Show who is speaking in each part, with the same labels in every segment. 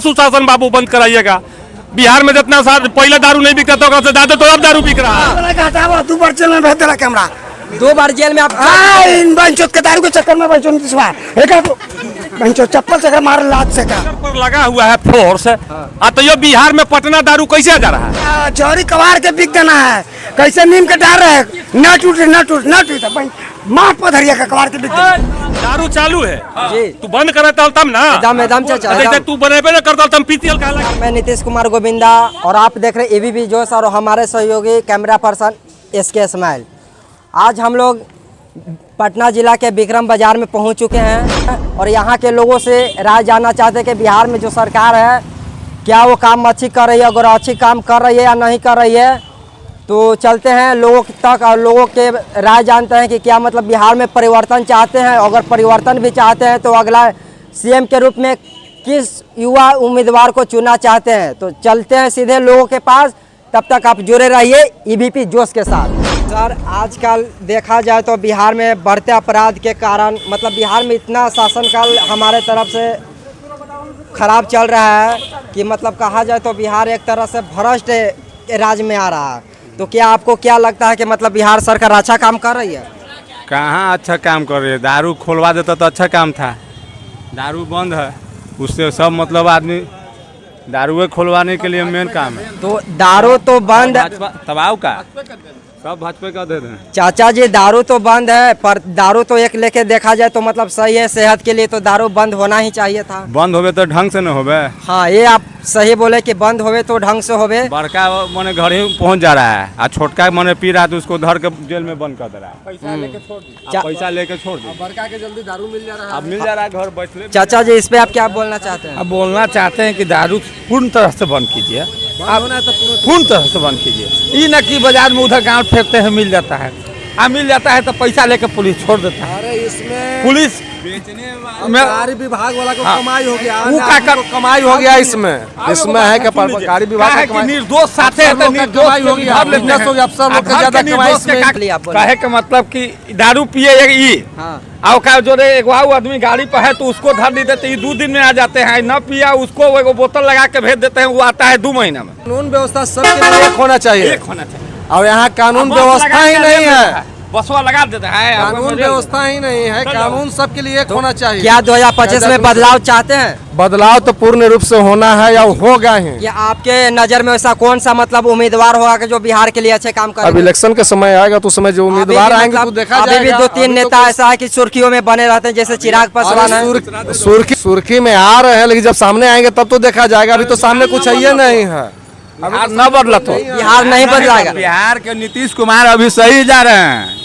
Speaker 1: सुशासन बाबू बंद कराइएगा। बिहार में जितना पहले दारू नहीं बिकता था उससे ज्यादा तो अब दारू बिक रहा है।
Speaker 2: 2 बार जेल में भेज देला कैमरा,
Speaker 3: 2 बार जेल में आप
Speaker 2: इन बंचोत के दारू के चक्कर में बंचोत चप्पल से मार लात से का
Speaker 1: पर लगा हुआ है फोर्स। तो ये बिहार में पटना दारू कैसे जा रहा है?
Speaker 2: चोरी कबाड़ के बिक देना है, कैसे नीम के डाल रहे न टूटे न टूटे न टूटे मार पधरिया का कबाड़ के बिक
Speaker 1: दारू चालू है
Speaker 3: जी,
Speaker 1: तू बंद करता तब ना
Speaker 3: एकदम चाचा
Speaker 1: तू बनेबे न करता तम पीतीएल का।
Speaker 3: मैं नीतीश कुमार गोविंदा और आप देख रहे एबीपी जोश और हमारे सहयोगी कैमरा पर्सन SK इस्माइल। आज हम लोग पटना जिला के विक्रम बाजार में पहुंच चुके हैं और यहाँ के लोगों से राय जानना चाहते हैं कि बिहार में जो सरकार है क्या वो काम अच्छी कर रही है, अगर अच्छी काम कर रही है या नहीं कर रही है। तो चलते हैं लोगों तक और लोगों के राय जानते हैं कि क्या मतलब बिहार में परिवर्तन चाहते हैं, अगर परिवर्तन भी चाहते हैं तो अगला CM के रूप में किस युवा उम्मीदवार को चुनना चाहते हैं। तो चलते हैं सीधे लोगों के पास, तब तक आप जुड़े रहिए EBP जोश के साथ। सर, आजकल देखा जाए तो बिहार में बढ़ते अपराध के कारण मतलब बिहार में इतना शासनकाल हमारे तरफ से खराब चल रहा है कि मतलब कहा जाए तो बिहार एक तरह से भ्रष्ट राज्य में आ रहा है। तो क्या आपको क्या लगता है कि मतलब बिहार सरकार अच्छा काम कर रही है?
Speaker 4: कहाँ अच्छा काम कर रही है, दारू खोलवा देता तो अच्छा काम था। दारू बंद है, उससे सब मतलब आदमी दारू खोलवाने के लिए मेन काम है।
Speaker 3: तो दारू तो बंद,
Speaker 4: दबाव का सब भाजपा का दे दें।
Speaker 3: चाचा जी दारू तो बंद है, पर दारू तो एक लेके देखा जाए तो मतलब सही है सेहत के लिए, तो दारू बंद होना ही चाहिए था।
Speaker 4: बंद होवे तो ढंग से न होवे।
Speaker 3: हाँ, ये आप सही बोले कि बंद होवे तो ढंग से होवे।
Speaker 4: बड़का मने घर ही पहुंच जा रहा है और छोटका मने पी रहा है तो उसको धर के जेल में बंद कर दे रहा है। पैसा लेके छोड़ दे,
Speaker 5: बड़का के जल्दी दारू मिल जा रहा है।
Speaker 4: अब मिल जा रहा है घर बैठले।
Speaker 3: चाचा जी इस पे आप क्या बोलना चाहते हैं?
Speaker 6: अब बोलना चाहते हैं कि दारू पूर्ण तरह से बंद कीजिए, पूर्ण तरह से बंद कीजिए। ये न कि बाजार में उधर गांव फेंकते हैं मिल जाता है, मिल जाता है तो पैसा लेकर पुलिस छोड़ देता है।
Speaker 5: अरे इसमें
Speaker 6: पुलिस
Speaker 5: आबकारी विभाग वाला को कमाई हो गया,
Speaker 6: कमाई हो गया इसमें है कि आबकारी विभाग का निर्दोष साथे है तो निर्दोष हो गया। अफसर लोग का ज्यादा कमाई इसमें कहे का मतलब कि दारू पिए और का जो एक आदमी गाड़ी पर है तो उसको धर देते तो 2 दिन में आ जाते हैं, न पिया उसको वो बोतल लगा के भेज देते हैं, वो आता है 2 महीना में।
Speaker 5: कानून व्यवस्था सबके लिए एक होना चाहिए और यहाँ कानून व्यवस्था ही नहीं है,
Speaker 6: बसवा लगा देता है।
Speaker 5: कानून व्यवस्था ही नहीं है, कानून सबके लिए एक होना चाहिए।
Speaker 3: क्या 2025 में बदलाव चाहते हैं?
Speaker 5: बदलाव तो पूर्ण रूप से होना है या हो गए हैं।
Speaker 3: या आपके नजर में ऐसा कौन सा मतलब उम्मीदवार होगा कि जो बिहार के लिए अच्छे काम करेगा?
Speaker 5: अब इलेक्शन के समय आएगा तो समय जो उम्मीदवार आएंगे तो देखा
Speaker 3: जाएगा। अभी भी 2-3 नेता ऐसा है कि सुर्खियों में बने रहते हैं, जैसे चिराग पासवान है।
Speaker 5: सुर्खी में आ रहे हैं, लेकिन जब सामने आएंगे तब तो देखा जाएगा। अभी तो सामने कुछ है नहीं है,
Speaker 6: बिहार न बदला तो
Speaker 3: बिहार नहीं बदलाएगा।
Speaker 4: बिहार के नीतीश कुमार अभी सही जा रहे हैं।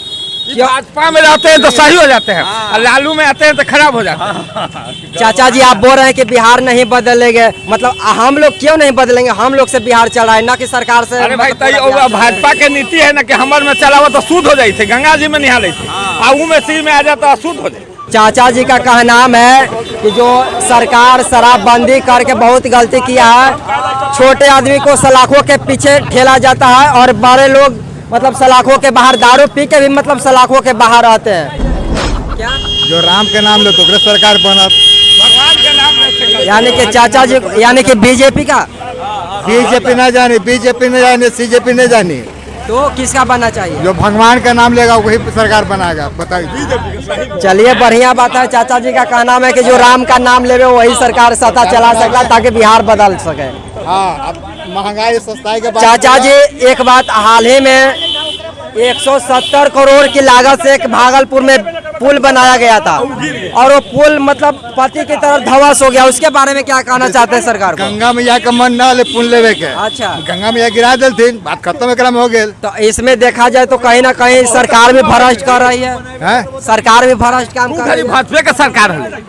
Speaker 6: भाजपा में रहते हैं तो सही हो जाते हैं और लालू में आते हैं तो खराब हो जाते हैं।
Speaker 3: चाचा जी आप बोल रहे हैं कि बिहार नहीं बदलेंगे, मतलब हम लोग क्यों नहीं बदलेंगे? हम लोग से बिहार चल रहा है ना कि सरकार से।
Speaker 6: अरे भाई भाजपा के नीति है ना कि हमारे में चलावा तो शुद्ध हो जाए थे, गंगा जी में निहा लेते आऊ में सी में आ जाता है शुद्ध हो जाए।
Speaker 3: चाचा जी का कहना है कि जो सरकार शराबबंदी करके बहुत गलती किया है, छोटे आदमी को सलाखों के पीछे ठेला जाता है और बड़े लोग मतलब सलाखों के बाहर दारू पी के भी मतलब सलाखों के बाहर आते हैं। क्या
Speaker 4: जो राम के नाम ले तो सरकार बनत,
Speaker 6: भगवान के नाम में
Speaker 3: यानी कि चाचा जी यानी कि बीजेपी का
Speaker 4: बीजेपी न जानी, बीजेपी न जानी, CJP न जानी,
Speaker 3: तो किसका बनना चाहिए?
Speaker 4: जो भगवान का नाम लेगा वही सरकार बनाएगा। बताइए।
Speaker 3: चलिए बढ़िया बात है। चाचा जी का कहना है कि जो राम का नाम लेवे वही सरकार सत्ता चला सकता ताकि बिहार बदल सके।
Speaker 4: हाँ, अब महंगाई सस्ताई के बाद
Speaker 3: चाचा जी एक बात, हाल ही में 170 करोड़ की लागत से एक भागलपुर में पुल बनाया गया था और वो पुल मतलब पति की तरफ ध्वस्त हो गया, उसके बारे में क्या कहना चाहते हैं सरकार को?
Speaker 4: गंगा मैया का मन न ले पुल लेवे के।
Speaker 3: अच्छा,
Speaker 4: गंगा मैया गिरा देलथिन, बात खत्म एकरा में हो गेल।
Speaker 3: तो इसमें देखा जाए तो कहीं ना कहीं सरकार भी भ्रष्ट कर रही है, सरकार भी भ्रष्ट काम कर रही है।
Speaker 6: भाजपा का सरकार है।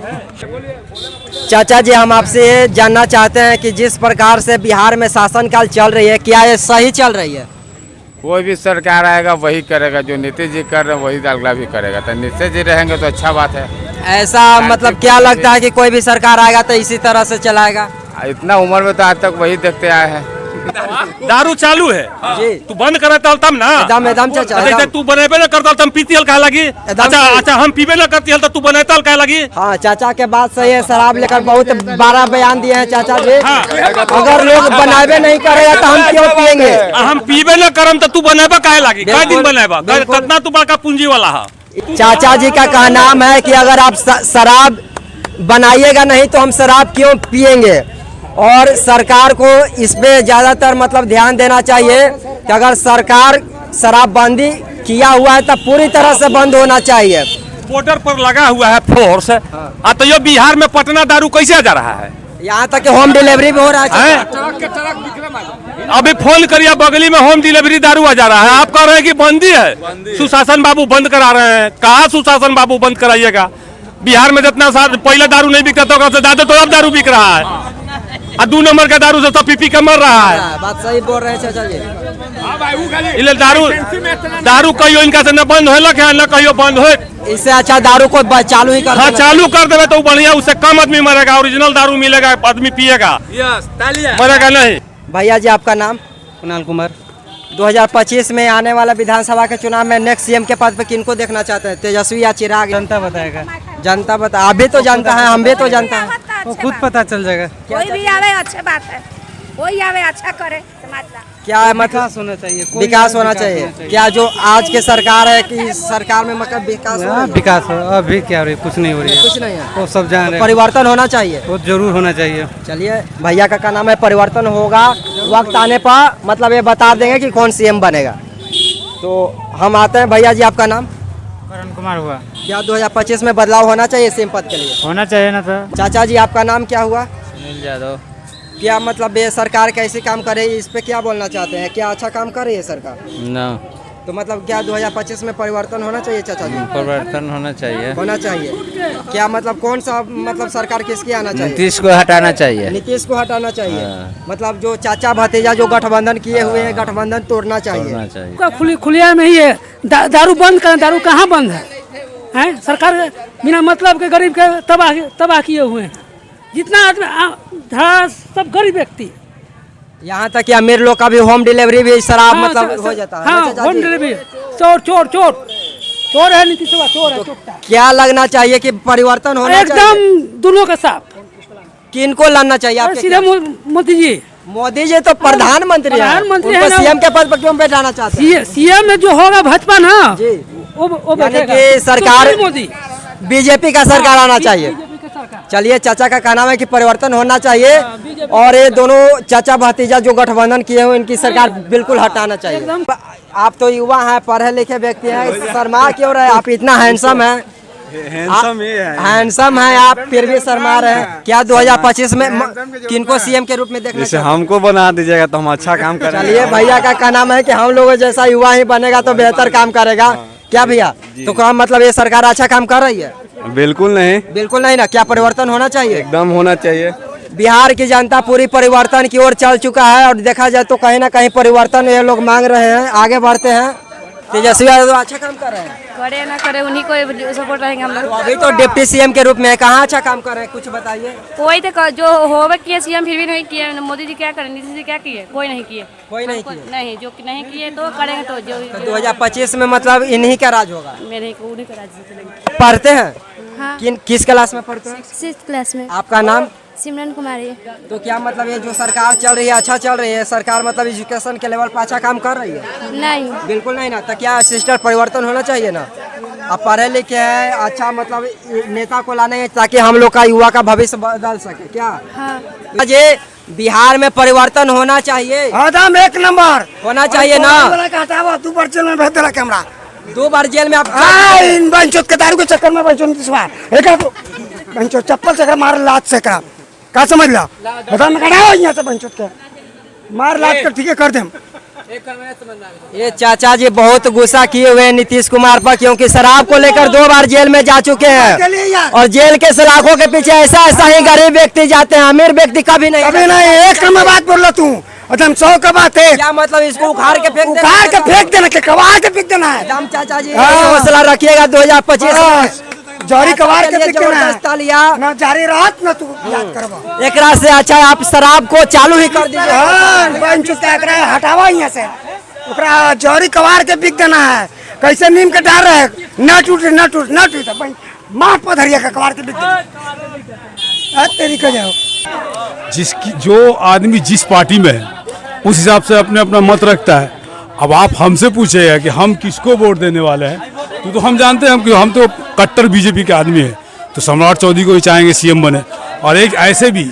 Speaker 3: चाचा जी हम आपसे ये जानना चाहते हैं कि जिस प्रकार से बिहार में शासनकाल चल रही है, क्या ये सही चल रही है?
Speaker 4: कोई भी सरकार आएगा वही करेगा, जो नीतीश जी कर रहे हैं वही अगला भी करेगा। तो नीतीश जी रहेंगे तो अच्छा बात है।
Speaker 3: ऐसा मतलब क्या लगता है कि कोई भी सरकार आएगा तो इसी तरह से चलाएगा?
Speaker 4: इतना उम्र में तो आज तक वही देखते आए हैं।
Speaker 1: दारू चालू है
Speaker 3: जी
Speaker 1: तू बंद करता तब ना
Speaker 3: एकदम चाचा
Speaker 1: जैसे
Speaker 3: एकदम।
Speaker 1: तू बनेबे न करता तब पीती हल कहे लगी अच्छा
Speaker 3: सही।
Speaker 1: अच्छा हम पीबे न करती हल तो तू बनता हल कहे लगी
Speaker 3: हाँ चाचा के बात सही है। शराब लेकर बहुत बड़ा बयान दिए हैं चाचा जी।
Speaker 1: हाँ।
Speaker 3: अगर लोग बनावे नहीं करेगा तो हम क्यों पियेंगे?
Speaker 1: हम पीबे न करम तो तू बनेबा काहे लगी कई दिन
Speaker 3: बिल्कुल,
Speaker 1: बनेबा
Speaker 3: बिल्कुल।
Speaker 1: कितना तू बड़का पूंजी वाला है।
Speaker 3: चाचा जी का कहना है कि अगर आप शराब बनाइएगा नहीं तो हम शराब क्यों पियेंगे। और सरकार को इस पे ज़्यादातर मतलब ध्यान देना चाहिए कि अगर सरकार शराबबंदी किया हुआ है तब पूरी तरह से बंद होना चाहिए।
Speaker 1: बॉर्डर पर लगा हुआ है फोर्स तो ये बिहार में पटना दारू कैसे जा रहा है
Speaker 3: यहाँ तक कि होम डिलीवरी भी हो रहा है।
Speaker 1: हैं? अभी फोन करिए बगली में होम डिलीवरी दारू आ जा रहा है आप कह रहे हैं कि बंदी है। सुशासन बाबू बंद करा रहे हैं कहाँ सुशासन बाबू बंद कराइएगा। बिहार में जितना पहले दारू नहीं बिकता था ज्यादा तो अब दारू बिक रहा है और 2 नंबर का दारू से तो पी के मर रहा है।
Speaker 3: बात सही बोल रहे हैं चाचा जी।
Speaker 1: इसलिए दारू कहियो इनका से न बंद होलक है न कहियो बंद हो।
Speaker 3: इससे अच्छा दारू को चालू ही कर
Speaker 1: हाँ
Speaker 3: देना।
Speaker 1: चालू कर देवे तो बढ़िया उससे कम आदमी मरेगा ओरिजिनल दारू मिलेगा आदमी पिएगा मरेगा नहीं।
Speaker 3: भैया जी आपका नाम?
Speaker 7: कुणाल कुमार।
Speaker 3: 2025 में आने वाला विधानसभा के चुनाव में नेक्स्ट सीएम के पद पे किनको देखना चाहते हैं, तेजस्वी या चिराग?
Speaker 7: जनता बताएगा।
Speaker 3: जनता बता, अभी तो जानता है, हम भी तो जानता है।
Speaker 7: वो खुद पता चल जाएगा।
Speaker 8: कोई भी आवे अच्छे बात है, कोई आवे अच्छा करे समाज का।
Speaker 3: क्या है मतलब
Speaker 7: विकास होना चाहिए। कोई
Speaker 3: विकास होना चाहिए। क्या जो आज के सरकार है कि सरकार में मतलब विकास हो रही है?
Speaker 7: विकास हो अभी क्या हो रही है? कुछ नहीं हो रही है।
Speaker 3: कुछ नहीं है।
Speaker 7: वो सब जान रहे हैं।
Speaker 3: परिवर्तन होना चाहिए।
Speaker 7: वो जरूर होना चाहिए।
Speaker 3: चलिए भैया का नाम है, परिवर्तन होगा वक्त आने पर मतलब ये बता देंगे कि कौन सीएम बनेगा। तो हम आते हैं। भैया जी आपका नाम?
Speaker 7: करण कुमार हुआ।
Speaker 3: क्या 2025 में बदलाव होना चाहिए सीएम पद के लिए?
Speaker 7: होना चाहिए ना। तो
Speaker 3: चाचा जी आपका नाम क्या हुआ?
Speaker 7: सुनील यादव।
Speaker 3: क्या मतलब ये सरकार कैसे काम करे, इस पे क्या बोलना चाहते हैं? क्या अच्छा काम कर रही है सरकार?
Speaker 7: ना
Speaker 3: तो मतलब क्या 2025 में परिवर्तन होना चाहिए चाचा जी?
Speaker 7: परिवर्तन होना चाहिए।
Speaker 3: होना चाहिए। क्या मतलब कौन सा मतलब सरकार किसकी आना चाहिए?
Speaker 7: नीतीश को हटाना चाहिए।
Speaker 3: नीतीश को हटाना चाहिए।
Speaker 7: हाँ।
Speaker 3: मतलब जो चाचा भतीजा जो गठबंधन किए हुए हैं गठबंधन तोड़ना चाहिए।
Speaker 7: चाहिए।
Speaker 2: खुलिया में ही है। दारू बंद कर, दारू कहाँ बंद है? सरकार बिना मतलब के गरीब के तबाह किए हुए हैं। जितना आदमी सब गरीब व्यक्ति।
Speaker 3: यहाँ तक कि अमीर लोग का भी होम डिलीवरी भी शराब मतलब हो जाता है।
Speaker 2: हाँ, होम डिलीवरी। चोर है नीतीश कुमार, चोर है।
Speaker 3: क्या लगना चाहिए कि परिवर्तन होना चाहिए?
Speaker 2: एकदम दोनों के साथ।
Speaker 3: किनको लाना चाहिए आपके
Speaker 2: सीधे मोदी जी।
Speaker 3: मोदी जी तो प्रधानमंत्री हैं।
Speaker 2: प्रधानमंत्री
Speaker 3: उनको
Speaker 2: है ना।
Speaker 3: सीएम के पद पर क्यों बैठाना चाहते हैं?
Speaker 2: सीएम में जो होगा भाजपा ना
Speaker 3: जी
Speaker 2: वो
Speaker 3: यानी
Speaker 2: बैठेगा।
Speaker 3: कि सरकार
Speaker 2: तो मोदी
Speaker 3: बीजेपी का सरकार आना चाहिए। चलिए चाचा का कहना है कि परिवर्तन होना चाहिए और ये दोनों चाचा भतीजा जो गठबंधन किए हुए इनकी सरकार बिल्कुल हटाना चाहिए। आप तो युवा हैं, पढ़े लिखे व्यक्ति हैं, शर्मा क्यों रहे? आप इतना हैंडसम हैं। हैंडसम है आप फिर भी शर्मा रहे हैं। क्या 2025 में किनको सीएम के रूप में देखना
Speaker 4: जैसे
Speaker 3: चाहते हैं?
Speaker 4: हमको बना दीजिएगा तो हम अच्छा काम करेंगे।
Speaker 3: चलिए भैया का कहना है कि हम लोगों जैसा युवा ही बनेगा तो बेहतर काम करेगा। क्या भैया तो क्या मतलब ये सरकार अच्छा काम कर रही है?
Speaker 4: बिल्कुल नहीं।
Speaker 3: बिल्कुल नहीं ना। क्या परिवर्तन होना चाहिए?
Speaker 4: एकदम होना चाहिए।
Speaker 3: बिहार की जनता पूरी परिवर्तन की ओर चल चुका है और देखा जाए तो कहीं ना कहीं परिवर्तन ये लोग मांग रहे हैं। आगे बढ़ते हैं। तेजस्वी यादव अच्छा काम कर रहे हैं।
Speaker 8: करे ना करे उन्हीं को सपोर्ट रहेंगे हम लोग।
Speaker 3: अभी तो डिप्टी सीएम के रूप में कहाँ अच्छा काम कर रहे हैं, कुछ बताइए।
Speaker 8: कोई तो जो होवे किए सीएम फिर भी नहीं किए। मोदी जी क्या करे, नीतीश जी क्या किए? कोई नहीं किए।
Speaker 3: कोई नहीं किए।
Speaker 8: नहीं, जो नहीं किए तो करेंगे तो जो
Speaker 3: 2025 में मतलब इन्हीं का राज होगा।
Speaker 8: मेरे को उन्हीं का राज्य से चलेंगे।
Speaker 3: पढ़ते हैं?
Speaker 8: हाँ।
Speaker 3: किस क्लास में पढ़ते हैं?
Speaker 8: 6th क्लास में।
Speaker 3: आपका नाम?
Speaker 8: सिमरन कुमारी।
Speaker 3: तो क्या मतलब ये जो सरकार चल रही है अच्छा चल रही है? सरकार मतलब एजुकेशन के लेवल पर अच्छा काम कर रही है?
Speaker 8: नहीं,
Speaker 3: बिल्कुल नहीं ना। तो क्या सिस्टर परिवर्तन होना चाहिए ना? अब पढ़े लिखे हैं, अच्छा मतलब नेता को लाने हैं ताकि हम लोग का युवा का भविष्य बदल सके। क्या
Speaker 8: हाँ।
Speaker 3: ये बिहार में परिवर्तन होना चाहिए?
Speaker 2: एकदम एक नंबर
Speaker 3: होना चाहिए ना।
Speaker 2: हटावा 2 बार जेल में भेज देला कैमरा।
Speaker 3: 2 बार जेल में आप
Speaker 2: इन बंचोत के दारू के चक्कर में बंचोत चप्पल से मार लात से करा का समझ ला बता मैं कटाओ यहाँ से बंचोत के मार लात कर ठीक है कर दे।
Speaker 3: ये चाचा जी बहुत गुस्सा किए हुए हैं नीतीश कुमार पर क्योंकि शराब को लेकर 2 बार जेल में जा चुके हैं और जेल के सलाखों के पीछे ऐसा ही गरीब व्यक्ति जाते हैं, अमीर व्यक्ति कभी नहीं।
Speaker 2: एक में बात बोल रहा तू एकदम 100 का बात है।
Speaker 3: क्या मतलब इसको उखाड़ के फेंक
Speaker 2: उखाड़ के फेंक देना के कबाड़ के फेंक देना है।
Speaker 3: एकदम चाचा जी हौसला रखिएगा 2025
Speaker 9: जारी कबार के बिकना
Speaker 3: जबरदस्त लिया
Speaker 9: ना जारी रहत ना तू याद करबा
Speaker 3: एकरा से अच्छा आप शराब को चालू ही कर दीजिए।
Speaker 9: हां बहन चुता एकरा हटावा यहां से ओकरा जारी कबार के बिक देना है। कैसे नीम के डार है ना टूटे ना टूट ना टूटे भाई मार पधरिया का कबार के बिक दे आ तेरी का जाओ।
Speaker 10: जिसकी जो आदमी जिस पार्टी में है उस हिसाब से अपने अपना मत रखता है। अब आप हमसे पूछेगा कि हम किसको वोट देने वाले हैं तो हम जानते हैं कि हम तो कट्टर बीजेपी के आदमी हैं, तो सम्राट चौधरी को ही चाहेंगे सीएम बने। और एक ऐसे भी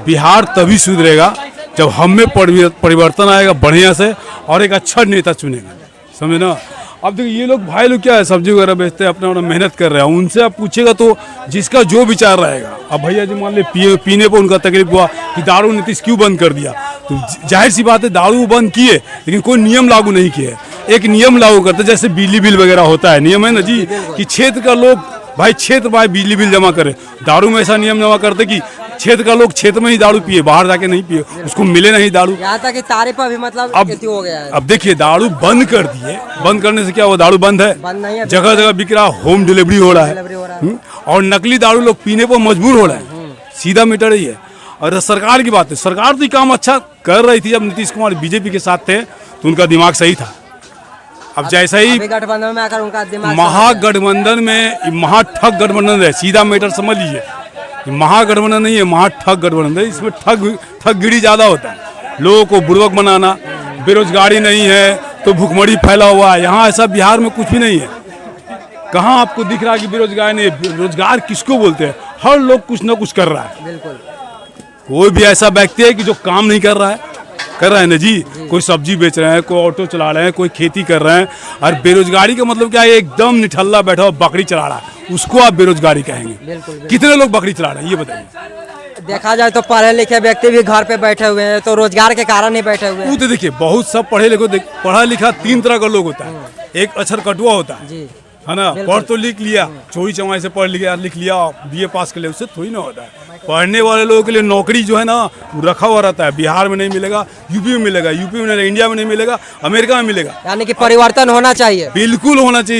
Speaker 10: बिहार तभी सुधरेगा जब हम में परिवर्तन आएगा बढ़िया से और एक अच्छा नेता चुनेगा, समझे ना। अब देखिए ये लोग भाई लोग क्या है सब्जी वगैरह बेचते हैं, अपना अपना मेहनत कर रहे हैं, उनसे आप पूछेगा तो जिसका जो विचार रहेगा। अब भैया जी मान ली पीने पर उनका तकलीफ हुआ कि दारू नीतीश क्यों बंद कर दिया, तो जाहिर सी बात है दारू बंद किए लेकिन कोई नियम लागू नहीं किए। एक नियम लागू करते जैसे बिजली बिल वगैरह होता है, नियम है ना जी कि क्षेत्र का लोग भाई क्षेत्र भाई बिजली बिल जमा करे। दारू में ऐसा नियम जमा करते कि क्षेत्र का लोग क्षेत्र में ही दारू पिए, बाहर जाके नहीं पिए, उसको मिले नहीं दारू।
Speaker 3: यहाँ तक कि तारीफ अभी मतलब
Speaker 10: अब
Speaker 3: हो गया है।
Speaker 10: अब देखिए दारू बंद कर दिए, बंद करने से क्या हुआ, दारू बंद है, जगह जगह बिक रहा, होम डिलीवरी हो रहा है और नकली दारू लोग पीने पर मजबूर हो रहे हैं, सीधा मीटर ही है। और सरकार की बात है, सरकार तो ये काम अच्छा कर रही थी जब नीतीश कुमार बीजेपी के साथ थे तो उनका दिमाग सही था। अब जैसा ही
Speaker 3: गठबंधन में आकर उनका दिमाग
Speaker 10: महागठबंधन में महाठग गठबंधन है, सीधा मैटर समझ लीजिए, महागठबंधन नहीं है, महाठग गठबंधन है। इसमें ठगगिरी ज्यादा होता है, लोगों को बुर्बक बनाना, बेरोजगारी नहीं है तो भुखमरी फैला हुआ है। यहाँ ऐसा बिहार में कुछ भी नहीं है, कहाँ आपको दिख रहा है कि बेरोजगार नहीं है। रोजगार किसको बोलते हैं, हर लोग कुछ ना कुछ कर रहा है।
Speaker 3: बिल्कुल
Speaker 10: कोई भी ऐसा व्यक्ति है कि जो काम नहीं कर रहा है ना जी। कोई सब्जी बेच रहे हैं, कोई ऑटो चला रहे हैं, कोई खेती कर रहे हैं। और बेरोजगारी का मतलब क्या है, एकदम निठल्ला बैठा हुआ बकरी चला रहा है, उसको आप बेरोजगारी कहेंगे। कितने लोग बकरी चला रहे हैं ये बताइए।
Speaker 3: देखा जाए तो पढ़े लिखे व्यक्ति भी घर पे बैठे हुए हैं, तो रोजगार के कारण ही बैठे हुए हैं।
Speaker 10: वो तो देखिए बहुत सब पढ़ा लिखा 3 तरह का लोग होता है। एक अक्षर कटुआ होता है ना, पढ़ तो लिख लिया, चोरी चमाई से पढ़ लिख लिया, बीए पास कर लिया, उससे थोड़ी ना होता है। पढ़ने वाले लोगों के लिए नौकरी जो है ना वो रखा हुआ रहता है। बिहार में नहीं मिलेगा, यूपी में मिलेगा, यूपी में नहीं, इंडिया में नहीं मिलेगा, अमेरिका में मिलेगा।
Speaker 3: यानी कि परिवर्तन होना चाहिए,
Speaker 10: बिल्कुल होना चाहिए।